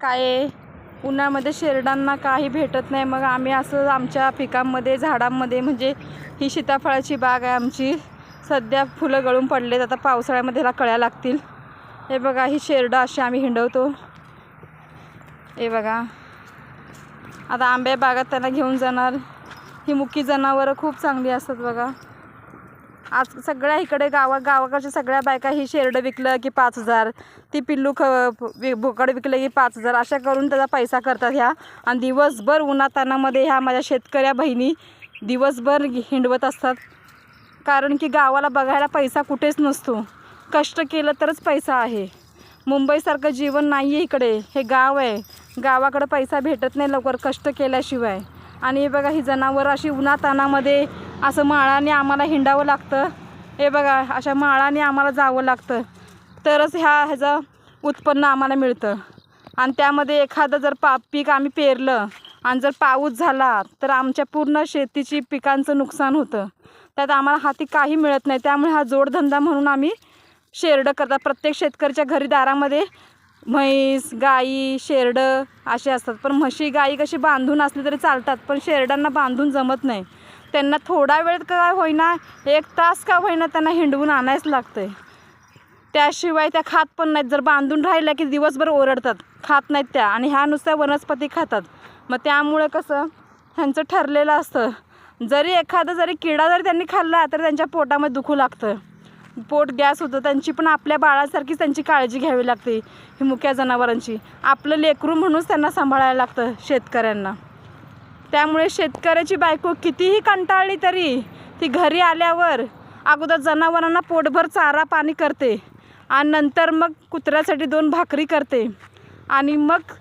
काय उन्हामध्ये शेरडांना काही भेटत नाही, मग आम्ही असं आमच्या पिकांमध्ये झाडांमध्ये, म्हणजे ही सीताफळाची बाग आहे आमची, सध्या फुलं गळून पडलेत, आता पावसाळ्यामध्ये ह्याला कळ्या लागतील. हे बघा, ही शेरडं अशी आम्ही हिंडवतो. हे बघा, आता आंब्या बागात त्यांना घेऊन जाणार. ही मुकी जनावरं खूप चांगली असतात बघा. आज सगळ्या इकडे गावाकडच्या सगळ्या बायका ही शेरडं विकलं की 5,000, ती पिल्लू बोकड विकलं की 5,000, अशा करून त्याचा पैसा करतात ह्या. आणि दिवसभर उन्हातानामध्ये ह्या माझ्या शेतकऱ्या बहिणी दिवसभर हिंडवत असतात. कारण की गावाला बघायला पैसा कुठेच नसतो, कष्ट केलं तरच पैसा आहे. मुंबईसारखं जीवन नाही आहे इकडे, हे गाव आहे. गावाकडं पैसा भेटत नाही लवकर कष्ट केल्याशिवाय. आणि हे बघा, ही जनावरं अशी उन्हातानामध्ये असं माळाने आम्हाला हिंडावं लागतं. हे बघा, अशा माळाने आम्हाला जावं लागतं, तरच ह्याचं उत्पन्न आम्हाला मिळतं. आणि त्यामध्ये एखादं जर पीक आम्ही पेरलं आणि जर पाऊस झाला तर आमच्या पूर्ण शेतीची पिकांचं नुकसान होतं. त्यात आम्हाला हाती काही मिळत नाही. त्यामुळे हा जोडधंदा म्हणून आम्ही शेरडं करतात. प्रत्येक शेतकऱ्याच्या घरी दारामध्ये म्हैस, गाई, शेरडं असे असतात. पण म्हशी गाई कशी बांधून असली तरी चालतात, पण शेरडांना बांधून जमत नाही. त्यांना थोडा वेळ का होईना, 1 तास का होईना, त्यांना हिंडवून आणायच लागतंय. त्याशिवाय त्या खात पण नाहीत. जर बांधून राहिल्या की दिवसभर ओरडतात, खात नाहीत त्या. आणि ह्या नुसत्या वनस्पती खातात. मग त्यामुळे कसं ह्यांचं ठरलेलं असतं, जरी किडा जरी त्यांनी खाल्ला तर त्यांच्या पोटामध्ये दुखू लागतं, पोट गॅस होतं. त्यांची पण आपल्या बाळासारखीच त्यांची काळजी घ्यावी लागते, ही मुक्या जनावरांची. आपलं लेकरू म्हणूनच त्यांना सांभाळायला लागतं शेतकऱ्यांना. त्यामुळे शेतकऱ्याची बायको कितीही कंटाळली तरी ती घरी आल्यावर अगोदर जनावरांना पोटभर चारा पाणी करते, आणि नंतर मग कुत्र्यासाठी 2 भाकरी करते, आणि मग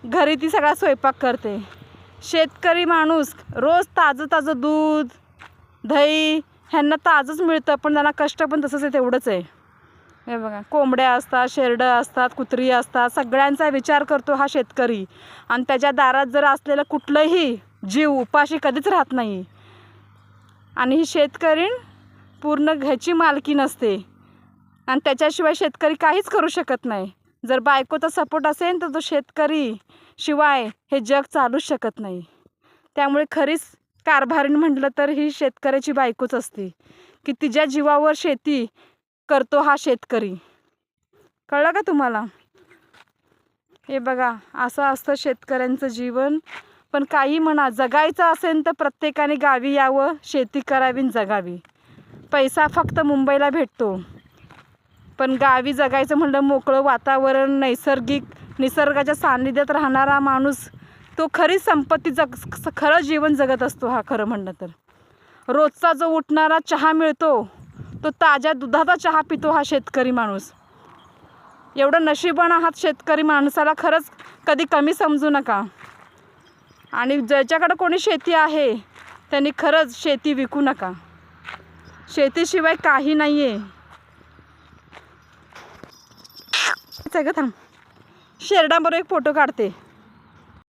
घरी ती सगळा स्वयंपाक करते. शेतकरी माणूस रोज ताजं दूध, दही ह्यांना ताजंच मिळतं, पण त्यांना कष्ट पण तसंच आहे, तेवढंच आहे. हे बघा, कोंबड्या असतात, शेरडं असतात, कुत्री असतात, सगळ्यांचा विचार करतो हा शेतकरी. आणि त्याच्या दारात जर असलेलं कुठलंही जीव उपाशी कधीच राहत नाही. आणि ही शेतकरी पूर्ण ह्याची मालकी नसते, आणि त्याच्याशिवाय शेतकरी काहीच करू शकत नाही. जर बायकोचा सपोर्ट असेल तर तो शेतकरी शिवाय हे जग चालूच शकत नाही. त्यामुळे खरीच कारभारीण म्हटलं तर ही शेतकऱ्याची बायकोच असते, की तिच्या जीवावर शेती करतो हा शेतकरी. कळलं का तुम्हाला? हे बघा, असं असतं शेतकऱ्यांचं जीवन. पण काही म्हणा, जगायचं असेल तर प्रत्येकाने गावी यावं, शेती करावी, जगावी. पैसा फक्त मुंबईला भेटतो, पण गावी जगायचं म्हणलं, मोकळं वातावरण, निसर्गाच्या सान्निध्यात राहणारा माणूस तो खरी संपत्ती खरं जीवन जगत असतो हा, खरं म्हणलं तर. रोजचा जो उठणारा चहा मिळतो तो ताज्या दुधाचा चहा पितो हा शेतकरी माणूस. एवढं नशिबान आहात शेतकरी माणसाला, खरंच कधी कमी समजू नका. आणि ज्याच्याकडे कोणी शेती आहे त्यांनी खरंच शेती विकू नका. शेतीशिवाय काही नाही आहे. थांब, शेरडांबरोबर एक फोटो काढते.